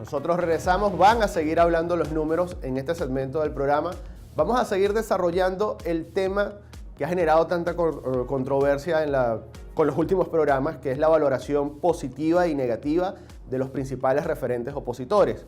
Nosotros regresamos, van a seguir hablando los números en este segmento del programa. Vamos a seguir desarrollando el tema que ha generado tanta controversia con los últimos programas, que es la valoración positiva y negativa de los principales referentes opositores.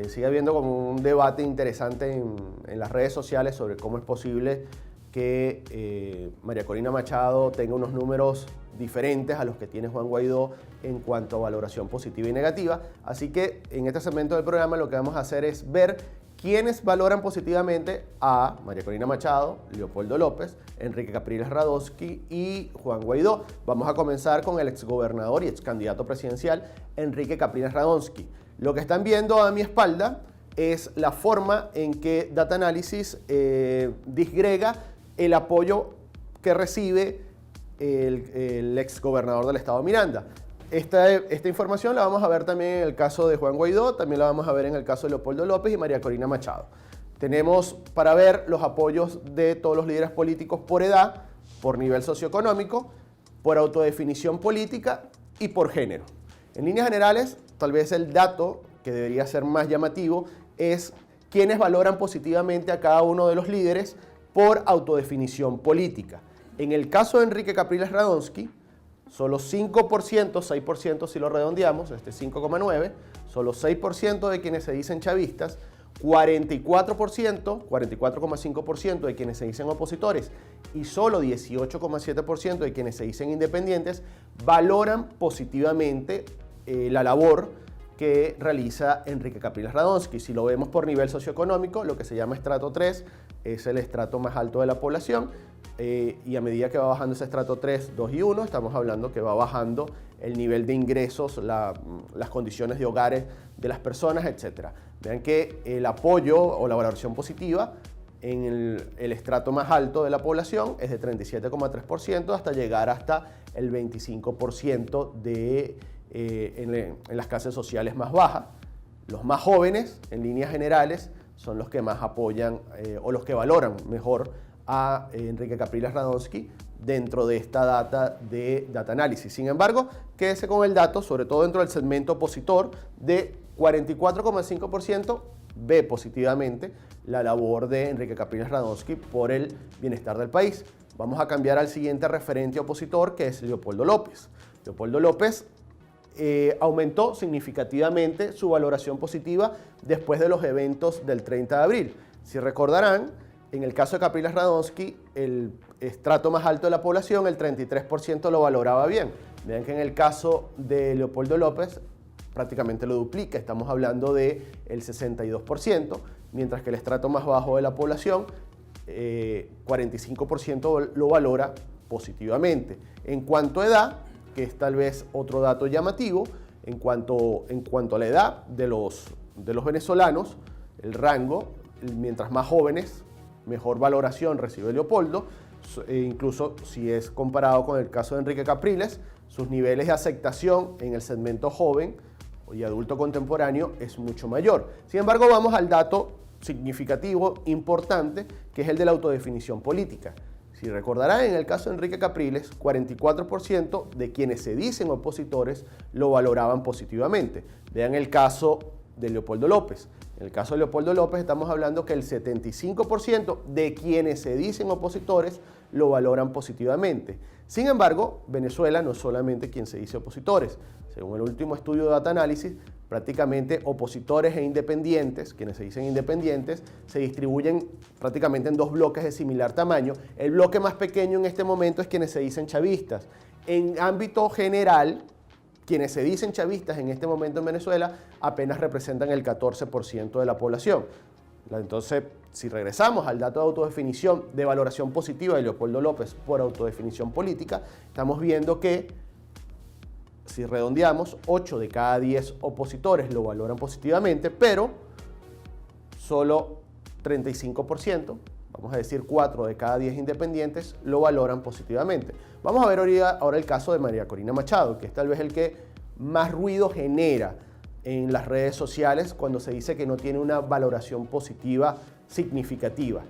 Sigue habiendo como un debate interesante en las redes sociales sobre cómo es posible que María Corina Machado tenga unos números diferentes a los que tiene Juan Guaidó en cuanto a valoración positiva y negativa. Así que en este segmento del programa lo que vamos a hacer es ver quiénes valoran positivamente a María Corina Machado, Leopoldo López, Enrique Capriles Radonsky y Juan Guaidó. Vamos a comenzar con el exgobernador y excandidato presidencial Enrique Capriles Radonsky. Lo que están viendo a mi espalda es la forma en que Data Analysis disgrega el apoyo que recibe el exgobernador del estado Miranda. Esta información la vamos a ver también en el caso de Juan Guaidó, también la vamos a ver en el caso de Leopoldo López y María Corina Machado. Tenemos para ver los apoyos de todos los líderes políticos por edad, por nivel socioeconómico, por autodefinición política y por género. En líneas generales, tal vez el dato que debería ser más llamativo es quiénes valoran positivamente a cada uno de los líderes por autodefinición política. En el caso de Enrique Capriles Radonsky, solo 5%, 6% si lo redondeamos, 5,9%, solo 6% de quienes se dicen chavistas, 44,5% de quienes se dicen opositores y solo 18,7% de quienes se dicen independientes valoran positivamente la labor que realiza Enrique Capriles Radonsky. Si lo vemos por nivel socioeconómico, lo que se llama estrato 3 es el estrato más alto de la población, y a medida que va bajando ese estrato 3, 2 y 1, estamos hablando que va bajando el nivel de ingresos, las condiciones de hogares de las personas, etc. Vean que el apoyo o la valoración positiva en el estrato más alto de la población es de 37,3% hasta llegar hasta el 25% en las clases sociales más bajas. Los más jóvenes, en líneas generales, son los que más apoyan o los que valoran mejor a Enrique Capriles Radonsky dentro de esta data de Data Analysis. Sin embargo, quédese con el dato, sobre todo dentro del segmento opositor, de 44,5% ve positivamente la labor de Enrique Capriles Radonsky por el bienestar del país. Vamos a cambiar al siguiente referente opositor, que es Leopoldo López. Leopoldo López aumentó significativamente su valoración positiva después de los eventos del 30 de abril. Si recordarán, en el caso de Capriles Radonsky, el estrato más alto de la población, el 33% lo valoraba bien. Vean que en el caso de Leopoldo López prácticamente lo duplica, estamos hablando del 62%, mientras que el estrato más bajo de la población, 45% lo valora positivamente. En cuanto a edad, que es tal vez otro dato llamativo, en cuanto a la edad de los venezolanos, el rango, mientras más jóvenes, mejor valoración recibe Leopoldo, incluso si es comparado con el caso de Enrique Capriles, sus niveles de aceptación en el segmento joven y adulto contemporáneo es mucho mayor. Sin embargo, vamos al dato significativo, importante, que es el de la autodefinición política. Si recordarán, en el caso de Enrique Capriles, 44% de quienes se dicen opositores lo valoraban positivamente. Vean el caso de Leopoldo López. En el caso de Leopoldo López estamos hablando que el 75% de quienes se dicen opositores lo valoran positivamente. Sin embargo, Venezuela no es solamente quien se dice opositores. Según el último estudio de Data Analysis, prácticamente opositores e independientes, quienes se dicen independientes, se distribuyen prácticamente en dos bloques de similar tamaño. El bloque más pequeño en este momento es quienes se dicen chavistas. En ámbito general, quienes se dicen chavistas en este momento en Venezuela apenas representan el 14% de la población. Entonces, si regresamos al dato de autodefinición de valoración positiva de Leopoldo López por autodefinición política, estamos viendo que, si redondeamos, 8 de cada 10 opositores lo valoran positivamente, pero solo 35%, vamos a decir 4 de cada 10 independientes, lo valoran positivamente. Vamos a ver ahora el caso de María Corina Machado, que es tal vez el que más ruido genera en las redes sociales cuando se dice que no tiene una valoración positiva significativa.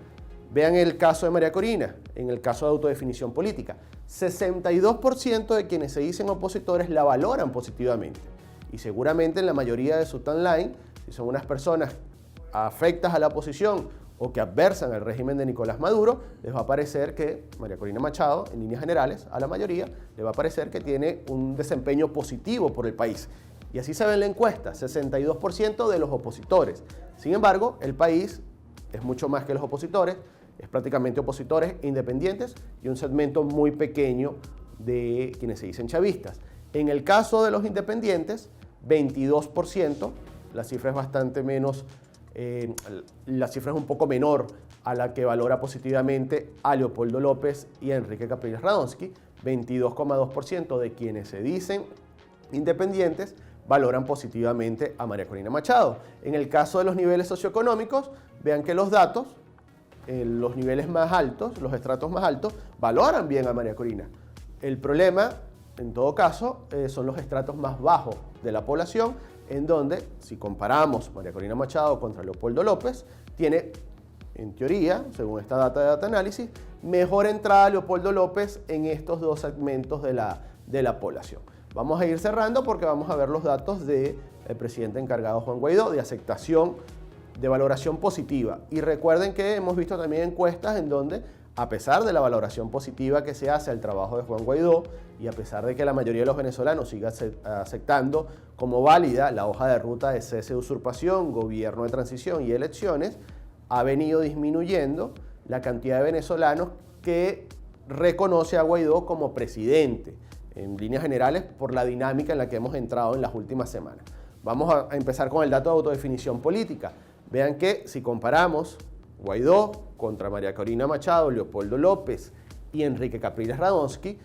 Vean el caso de María Corina, en el caso de autodefinición política. 62% de quienes se dicen opositores la valoran positivamente y seguramente en la mayoría de su timeline, si son unas personas afectas a la oposición o que adversan al régimen de Nicolás Maduro, les va a parecer que María Corina Machado, en líneas generales, a la mayoría, le va a parecer que tiene un desempeño positivo por el país. Y así se ve en la encuesta, 62% de los opositores. Sin embargo, el país es mucho más que los opositores, es prácticamente opositores independientes y un segmento muy pequeño de quienes se dicen chavistas. En el caso de los independientes, 22%, la cifra es bastante menos, la cifra es un poco menor a la que valora positivamente a Leopoldo López y a Enrique Capriles Radonsky. 22,2% de quienes se dicen independientes valoran positivamente a María Corina Machado. En el caso de los niveles socioeconómicos, vean que los datos, los niveles más altos, los estratos más altos, valoran bien a María Corina. El problema, en todo caso, son los estratos más bajos de la población, en donde, si comparamos María Corina Machado contra Leopoldo López, tiene, en teoría, según esta data de Data Análisis, mejor entrada Leopoldo López en estos dos segmentos de la población. Vamos a ir cerrando porque vamos a ver los datos del presidente encargado Juan Guaidó de aceptación, de valoración positiva. Y recuerden que hemos visto también encuestas en donde, a pesar de la valoración positiva que se hace al trabajo de Juan Guaidó y a pesar de que la mayoría de los venezolanos siga aceptando como válida la hoja de ruta de cese de usurpación, gobierno de transición y elecciones, ha venido disminuyendo la cantidad de venezolanos que reconoce a Guaidó como presidente, en líneas generales por la dinámica en la que hemos entrado en las últimas semanas. Vamos a empezar con el dato de autodefinición política. Vean que si comparamos Guaidó contra María Corina Machado, Leopoldo López y Enrique Capriles Radonsky,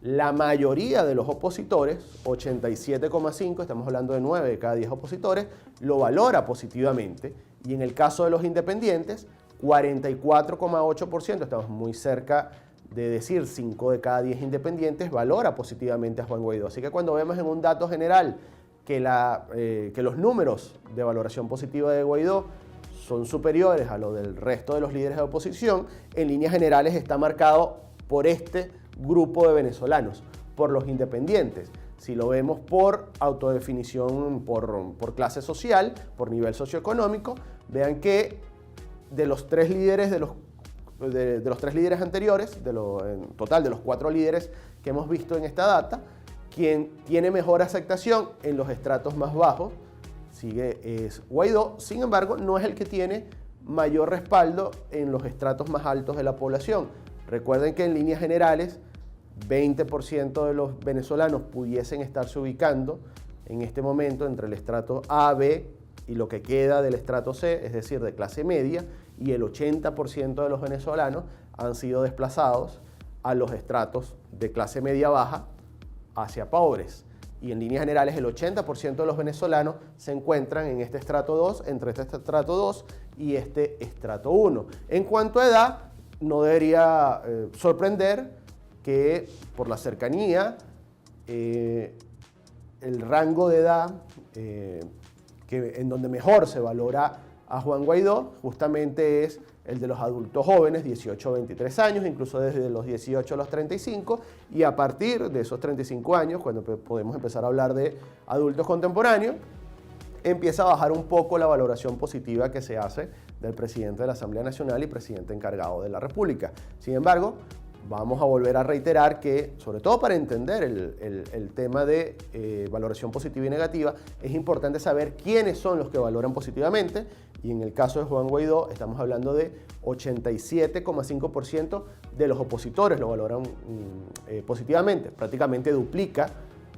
la mayoría de los opositores, 87,5, estamos hablando de 9 de cada 10 opositores, lo valora positivamente. Y en el caso de los independientes, 44,8%, estamos muy cerca de decir 5 de cada 10 independientes, valora positivamente a Juan Guaidó. Así que cuando vemos en un dato general que los números de valoración positiva de Guaidó son superiores a lo del resto de los líderes de oposición, en líneas generales está marcado por este grupo de venezolanos, por los independientes. Si lo vemos por autodefinición, por clase social, por nivel socioeconómico, vean que de los tres líderes de los tres líderes anteriores, en total de los 4 líderes que hemos visto en esta data, quien tiene mejor aceptación en los estratos más bajos es Guaidó. Sin embargo, no es el que tiene mayor respaldo en los estratos más altos de la población. Recuerden que en líneas generales, 20% de los venezolanos pudiesen estarse ubicando en este momento entre el estrato A, B y lo que queda del estrato C, es decir, de clase media, y el 80% de los venezolanos han sido desplazados a los estratos de clase media baja hacia pobres. Y en líneas generales el 80% de los venezolanos se encuentran en este estrato 2, entre este estrato 2 y este estrato 1. En cuanto a edad, no debería sorprender que por la cercanía, el rango de edad en donde mejor se valora a Juan Guaidó justamente es el de los adultos jóvenes, 18 a 23 años, incluso desde los 18 a los 35, y a partir de esos 35 años, cuando podemos empezar a hablar de adultos contemporáneos, empieza a bajar un poco la valoración positiva que se hace del presidente de la Asamblea Nacional y presidente encargado de la República. Sin embargo, vamos a volver a reiterar que, sobre todo para entender el tema de valoración positiva y negativa, es importante saber quiénes son los que valoran positivamente, y en el caso de Juan Guaidó estamos hablando de 87,5% de los opositores lo valoran positivamente, prácticamente duplica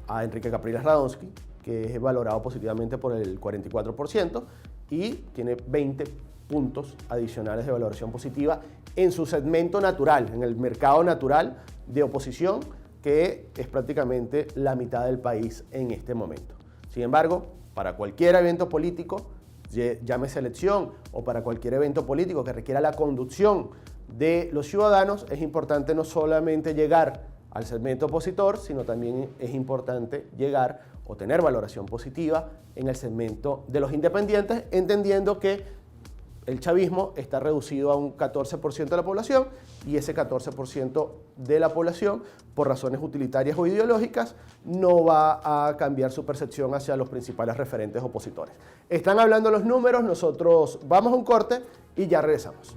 a Enrique Capriles Radonsky, que es valorado positivamente por el 44%, y tiene 20 puntos adicionales de valoración positiva en su segmento natural, en el mercado natural de oposición, que es prácticamente la mitad del país en este momento. Sin embargo, para cualquier evento político, llámese elección, o para cualquier evento político que requiera la conducción de los ciudadanos, es importante no solamente llegar al segmento opositor, sino también es importante llegar o tener valoración positiva en el segmento de los independientes, entendiendo que el chavismo está reducido a un 14% de la población y ese 14% de la población, por razones utilitarias o ideológicas, no va a cambiar su percepción hacia los principales referentes opositores. Están hablando los números, nosotros vamos a un corte y ya regresamos.